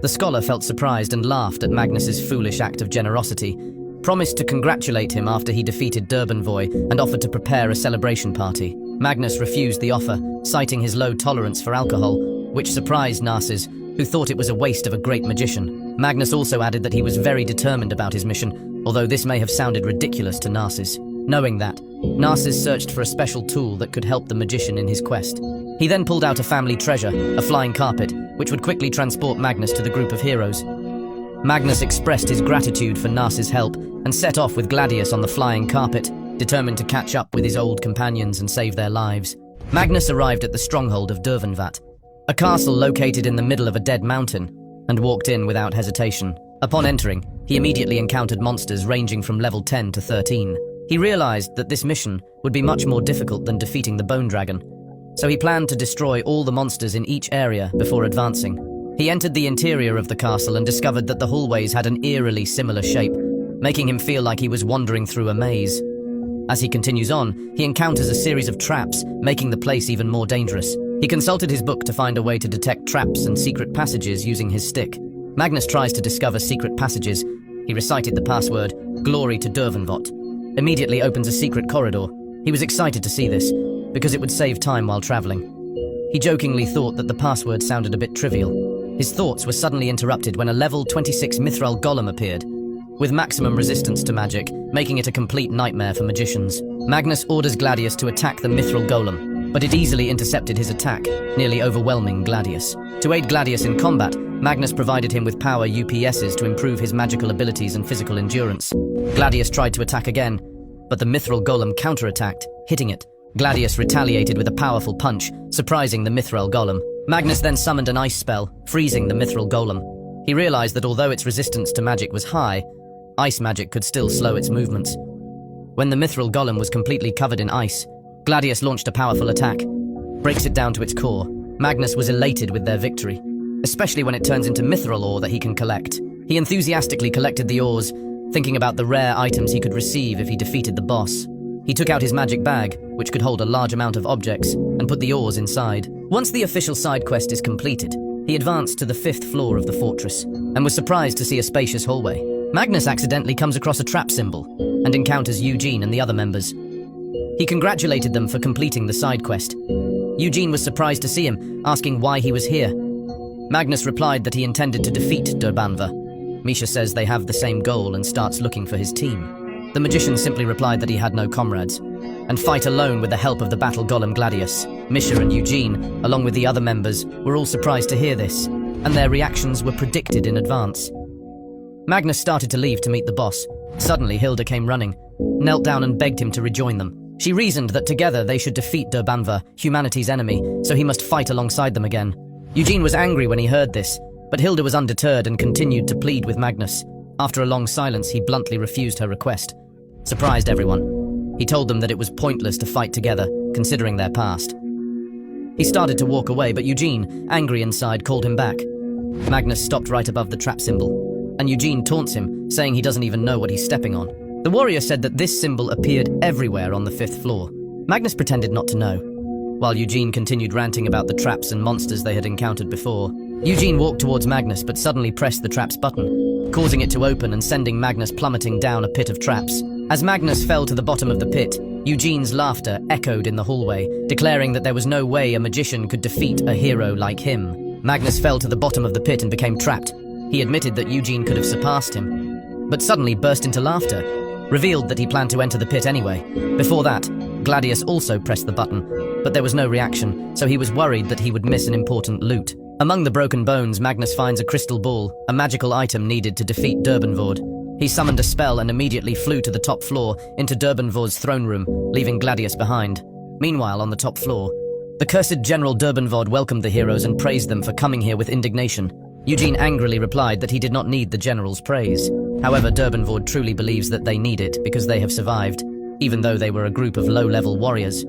The scholar felt surprised and laughed at Magnus's foolish act of generosity, promised to congratulate him after he defeated Durbanvoy, and offered to prepare a celebration party. Magnus refused the offer, citing his low tolerance for alcohol, which surprised Narcissus, who thought it was a waste of a great magician. Magnus also added that he was very determined about his mission, although this may have sounded ridiculous to Narcissus. Knowing that, Narcissus searched for a special tool that could help the magician in his quest. He then pulled out a family treasure, a flying carpet, which would quickly transport Magnus to the group of heroes. Magnus expressed his gratitude for Narcissus' help and set off with Gladius on the flying carpet, determined to catch up with his old companions and save their lives. Magnus arrived at the stronghold of Dervanvat, a castle located in the middle of a dead mountain, and walked in without hesitation. Upon entering, he immediately encountered monsters ranging from level 10 to 13. He realized that this mission would be much more difficult than defeating the Bone Dragon, so he planned to destroy all the monsters in each area before advancing. He entered the interior of the castle and discovered that the hallways had an eerily similar shape, making him feel like he was wandering through a maze. As he continues on, he encounters a series of traps, making the place even more dangerous. He consulted his book to find a way to detect traps and secret passages using his stick. Magnus tries to discover secret passages. He recited the password, "Glory to Dervanvot," immediately opens a secret corridor. He was excited to see this, because it would save time while traveling. He jokingly thought that the password sounded a bit trivial. His thoughts were suddenly interrupted when a level 26 Mithril Golem appeared, with maximum resistance to magic, making it a complete nightmare for magicians. Magnus orders Gladius to attack the Mithril Golem, but it easily intercepted his attack, nearly overwhelming Gladius. To aid Gladius in combat, Magnus provided him with power UPSs to improve his magical abilities and physical endurance. Gladius tried to attack again, but the Mithril Golem counterattacked, hitting it. Gladius retaliated with a powerful punch, surprising the Mithril Golem. Magnus then summoned an ice spell, freezing the Mithril Golem. He realized that although its resistance to magic was high, ice magic could still slow its movements. When the Mithril Golem was completely covered in ice, Gladius launched a powerful attack, breaks it down to its core. Magnus was elated with their victory, especially when it turns into mithril ore that he can collect. He enthusiastically collected the ores, thinking about the rare items he could receive if he defeated the boss. He took out his magic bag, which could hold a large amount of objects, and put the ores inside. Once the official side quest is completed, he advanced to the 5th floor of the fortress, and was surprised to see a spacious hallway. Magnus accidentally comes across a trap symbol, and encounters Eugene and the other members. He congratulated them for completing the side quest. Eugene was surprised to see him, asking why he was here. Magnus replied that he intended to defeat Durbanva. Misha says they have the same goal and starts looking for his team. The magician simply replied that he had no comrades, and fight alone with the help of the battle golem Gladius. Misha and Eugene, along with the other members, were all surprised to hear this, and their reactions were predicted in advance. Magnus started to leave to meet the boss. Suddenly, Hilda came running, knelt down and begged him to rejoin them. She reasoned that together they should defeat Durbanva, humanity's enemy, so he must fight alongside them again. Eugene was angry when he heard this, but Hilda was undeterred and continued to plead with Magnus. After a long silence, he bluntly refused her request. Surprised everyone, he told them that it was pointless to fight together, considering their past. He started to walk away, but Eugene, angry inside, called him back. Magnus stopped right above the trap symbol, and Eugene taunts him, saying he doesn't even know what he's stepping on. The warrior said that this symbol appeared everywhere on the 5th floor. Magnus pretended not to know, while Eugene continued ranting about the traps and monsters they had encountered before. Eugene walked towards Magnus but suddenly pressed the trap's button, causing it to open and sending Magnus plummeting down a pit of traps. As Magnus fell to the bottom of the pit, Eugene's laughter echoed in the hallway, declaring that there was no way a magician could defeat a hero like him. Magnus fell to the bottom of the pit and became trapped. He admitted that Eugene could have surpassed him, but suddenly burst into laughter, revealed that he planned to enter the pit anyway. Before that, Gladius also pressed the button, but there was no reaction, so he was worried that he would miss an important loot. Among the broken bones, Magnus finds a crystal ball, a magical item needed to defeat Durbanvord. He summoned a spell and immediately flew to the top floor, into Durbanvord's throne room, leaving Gladius behind. Meanwhile, on the top floor, the cursed General Durbanvord welcomed the heroes and praised them for coming here with indignation. Eugene angrily replied that he did not need the general's praise. However, Durbanvord truly believes that they need it because they have survived, even though they were a group of low-level warriors.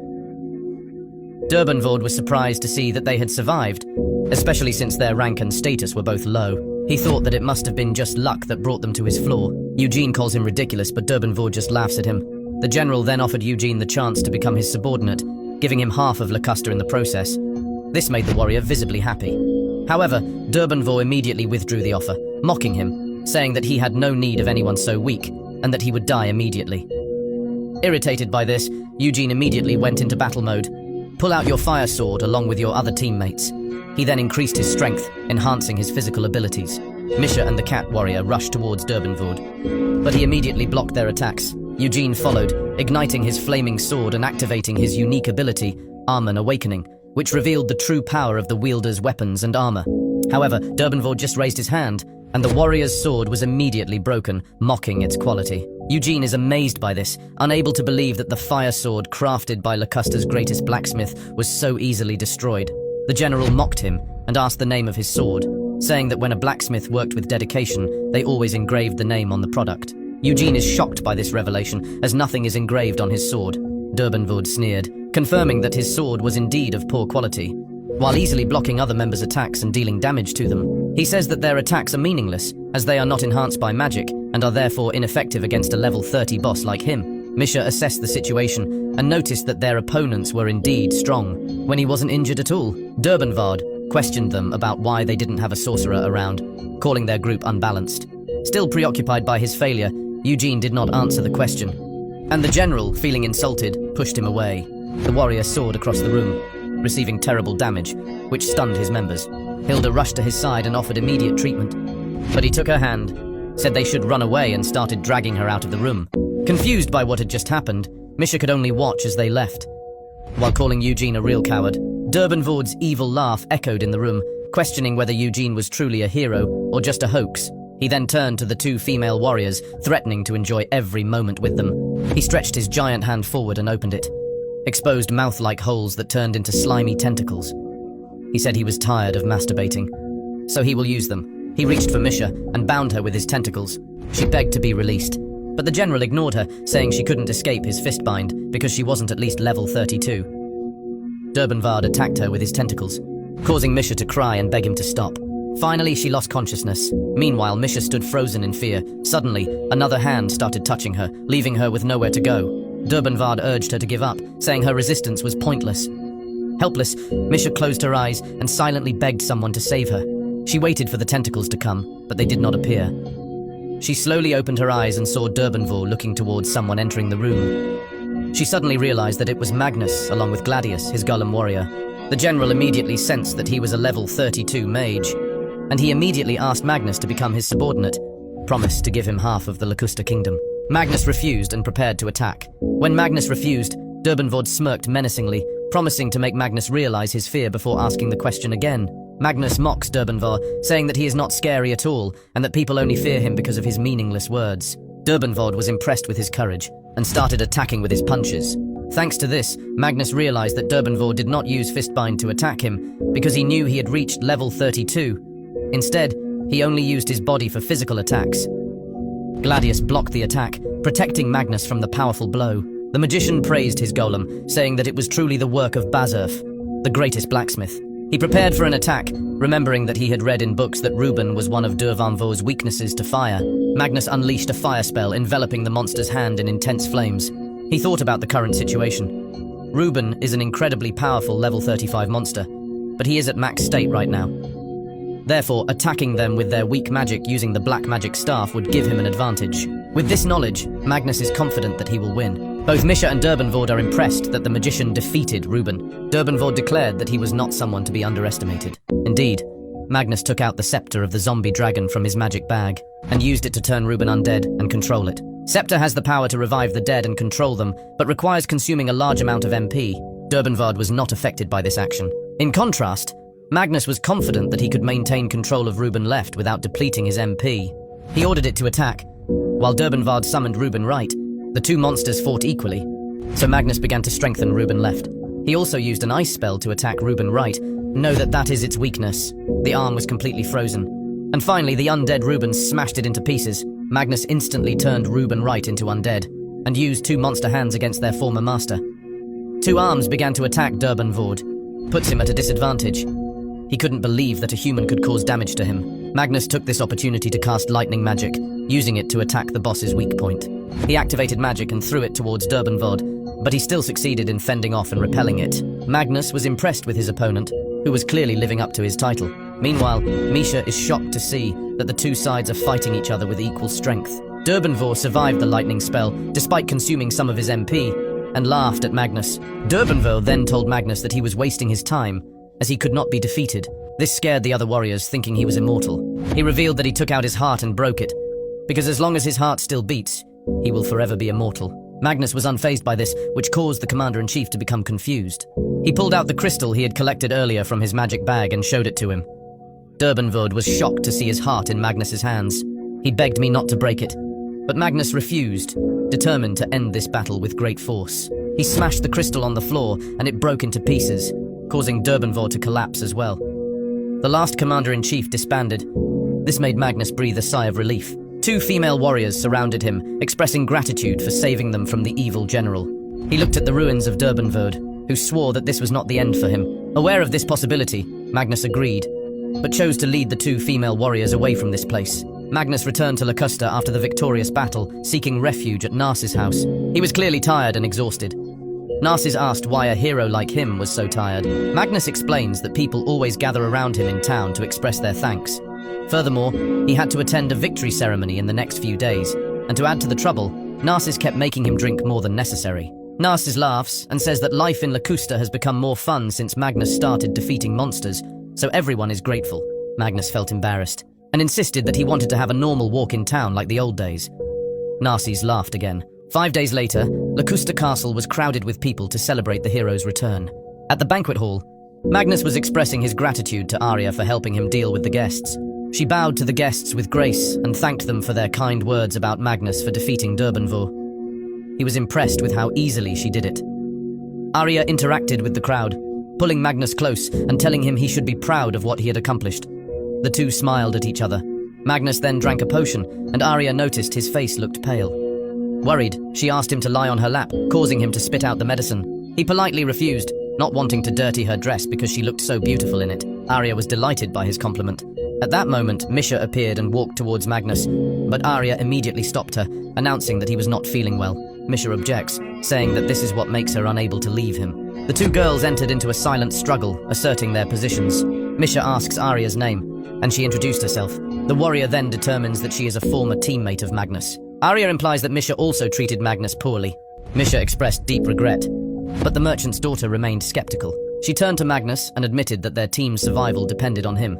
Durbanvord was surprised to see that they had survived, especially since their rank and status were both low. He thought that it must have been just luck that brought them to his floor. Eugene calls him ridiculous, but Durbanvord just laughs at him. The general then offered Eugene the chance to become his subordinate, giving him half of Lacusta in the process. This made the warrior visibly happy. However, Durbanvor immediately withdrew the offer, mocking him, saying that he had no need of anyone so weak, and that he would die immediately. Irritated by this, Eugene immediately went into battle mode. Pull out your fire sword along with your other teammates. He then increased his strength, enhancing his physical abilities. Misha and the cat warrior rushed towards Durbanvord, but he immediately blocked their attacks. Eugene followed, igniting his flaming sword and activating his unique ability, Armor Awakening, which revealed the true power of the wielder's weapons and armor. However, Durbanvord just raised his hand, and the warrior's sword was immediately broken, mocking its quality. Eugene is amazed by this, unable to believe that the fire sword crafted by Locusta's greatest blacksmith was so easily destroyed. The general mocked him and asked the name of his sword, saying that when a blacksmith worked with dedication, they always engraved the name on the product. Eugene is shocked by this revelation, as nothing is engraved on his sword. Durbanvord sneered, confirming that his sword was indeed of poor quality. While easily blocking other members' attacks and dealing damage to them, he says that their attacks are meaningless, as they are not enhanced by magic, and are therefore ineffective against a level 30 boss like him. Misha assessed the situation, and noticed that their opponents were indeed strong, when he wasn't injured at all. Durbanvard questioned them about why they didn't have a sorcerer around, calling their group unbalanced. Still preoccupied by his failure, Eugene did not answer the question, and the general, feeling insulted, pushed him away. The warrior soared across the room, receiving terrible damage, which stunned his members. Hilda rushed to his side and offered immediate treatment, but he took her hand, said they should run away, and started dragging her out of the room. Confused by what had just happened, Misha could only watch as they left. While calling Eugene a real coward, Durbanvord's evil laugh echoed in the room, questioning whether Eugene was truly a hero or just a hoax. He then turned to the two female warriors, threatening to enjoy every moment with them. He stretched his giant hand forward and opened it, exposed mouth-like holes that turned into slimy tentacles. He said he was tired of masturbating, so he will use them. He reached for Misha and bound her with his tentacles. She begged to be released, but the general ignored her, saying she couldn't escape his fist bind because she wasn't at least level 32. Durbanvard attacked her with his tentacles, causing Misha to cry and beg him to stop. Finally, she lost consciousness. Meanwhile, Misha stood frozen in fear. Suddenly, another hand started touching her, leaving her with nowhere to go. Durbanvard urged her to give up, saying her resistance was pointless. Helpless, Misha closed her eyes and silently begged someone to save her. She waited for the tentacles to come, but they did not appear. She slowly opened her eyes and saw Durbanvor looking towards someone entering the room. She suddenly realized that it was Magnus, along with Gladius, his golem warrior. The general immediately sensed that he was a level 32 mage, and he immediately asked Magnus to become his subordinate, promised to give him half of the Locusta kingdom. Magnus refused and prepared to attack. When Magnus refused, Durbanvord smirked menacingly, promising to make Magnus realize his fear before asking the question again. Magnus mocks Durbanvor, saying that he is not scary at all, and that people only fear him because of his meaningless words. Durbanvord was impressed with his courage, and started attacking with his punches. Thanks to this, Magnus realized that Durbanvor did not use Fistbind to attack him, because he knew he had reached level 32. Instead, he only used his body for physical attacks. Gladius blocked the attack, protecting Magnus from the powerful blow. The magician praised his golem, saying that it was truly the work of Bazurf, the greatest blacksmith. He prepared for an attack, remembering that he had read in books that Ruben was one of Durbanvor's weaknesses to fire. Magnus unleashed a fire spell, enveloping the monster's hand in intense flames. He thought about the current situation. Ruben is an incredibly powerful level 35 monster, but he is at max state right now. Therefore, attacking them with their weak magic using the black magic staff would give him an advantage. With this knowledge, Magnus is confident that he will win. Both Misha and Durbanvord are impressed that the magician defeated Ruben. Durbanvord declared that he was not someone to be underestimated. Indeed, Magnus took out the scepter of the zombie dragon from his magic bag and used it to turn Ruben undead and control it. Scepter has the power to revive the dead and control them, but requires consuming a large amount of MP. Durbanvard was not affected by this action. In contrast, Magnus was confident that he could maintain control of Ruben left without depleting his MP. He ordered it to attack. While Durbanvard summoned Ruben right, the two monsters fought equally, so Magnus began to strengthen Ruben left. He also used an ice spell to attack Ruben right. Know that that is its weakness. The arm was completely frozen. And finally, the undead Ruben smashed it into pieces. Magnus instantly turned Ruben right into undead, and used two monster hands against their former master. Two arms began to attack Durbanvord, puts him at a disadvantage. He couldn't believe that a human could cause damage to him. Magnus took this opportunity to cast lightning magic, using it to attack the boss's weak point. He activated magic and threw it towards Durbanvord, but he still succeeded in fending off and repelling it. Magnus was impressed with his opponent, who was clearly living up to his title. Meanwhile, Misha is shocked to see that the two sides are fighting each other with equal strength. Durbanvor survived the lightning spell, despite consuming some of his MP, and laughed at Magnus. Durbanvor then told Magnus that he was wasting his time, as he could not be defeated. This scared the other warriors, thinking he was immortal. He revealed that he took out his heart and broke it, because as long as his heart still beats, he will forever be immortal. Magnus was unfazed by this, which caused the commander-in-chief to become confused. He pulled out the crystal he had collected earlier from his magic bag and showed it to him. Durbanvor was shocked to see his heart in Magnus's hands. He begged me not to break it, but Magnus refused, determined to end this battle with great force. He smashed the crystal on the floor and it broke into pieces, causing Durbanvor to collapse as well. The last commander-in-chief disbanded. This made Magnus breathe a sigh of relief. Two female warriors surrounded him, expressing gratitude for saving them from the evil general. He looked at the ruins of Durbanvor, who swore that this was not the end for him. Aware of this possibility, Magnus agreed, but chose to lead the two female warriors away from this place. Magnus returned to Locusta after the victorious battle, seeking refuge at Narcis's house. He was clearly tired and exhausted. Narcis asked why a hero like him was so tired. Magnus explains that people always gather around him in town to express their thanks. Furthermore, he had to attend a victory ceremony in the next few days, and to add to the trouble, Narcis kept making him drink more than necessary. Narcis laughs and says that life in Locusta has become more fun since Magnus started defeating monsters, so everyone is grateful. Magnus felt embarrassed and insisted that he wanted to have a normal walk in town like the old days. Narcis laughed again. 5 days later, Locusta Castle was crowded with people to celebrate the hero's return. At the banquet hall, Magnus was expressing his gratitude to Arya for helping him deal with the guests. She bowed to the guests with grace and thanked them for their kind words about Magnus for defeating Durbanvor. He was impressed with how easily she did it. Arya interacted with the crowd, pulling Magnus close and telling him he should be proud of what he had accomplished. The two smiled at each other. Magnus then drank a potion, and Arya noticed his face looked pale. Worried, she asked him to lie on her lap, causing him to spit out the medicine. He politely refused, not wanting to dirty her dress because she looked so beautiful in it. Arya was delighted by his compliment. At that moment, Misha appeared and walked towards Magnus, but Arya immediately stopped her, announcing that he was not feeling well. Misha objects, saying that this is what makes her unable to leave him. The two girls entered into a silent struggle, asserting their positions. Misha asks Arya's name, and she introduced herself. The warrior then determines that she is a former teammate of Magnus. Arya implies that Misha also treated Magnus poorly. Misha expressed deep regret, but the merchant's daughter remained skeptical. She turned to Magnus and admitted that their team's survival depended on him.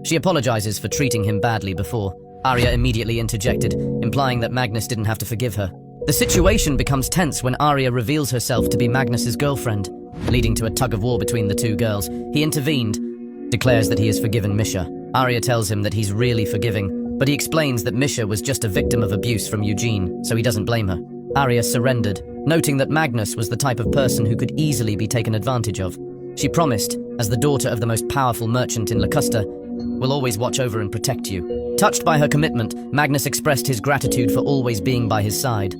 She apologizes for treating him badly before. Arya immediately interjected, implying that Magnus didn't have to forgive her. The situation becomes tense when Arya reveals herself to be Magnus's girlfriend, leading to a tug-of-war between the two girls. He intervened, declares that he has forgiven Misha. Arya tells him that he's really forgiving, but he explains that Misha was just a victim of abuse from Eugene, so he doesn't blame her. Arya surrendered, noting that Magnus was the type of person who could easily be taken advantage of. She promised, as the daughter of the most powerful merchant in Locusta, will always watch over and protect you. Touched by her commitment, Magnus expressed his gratitude for always being by his side.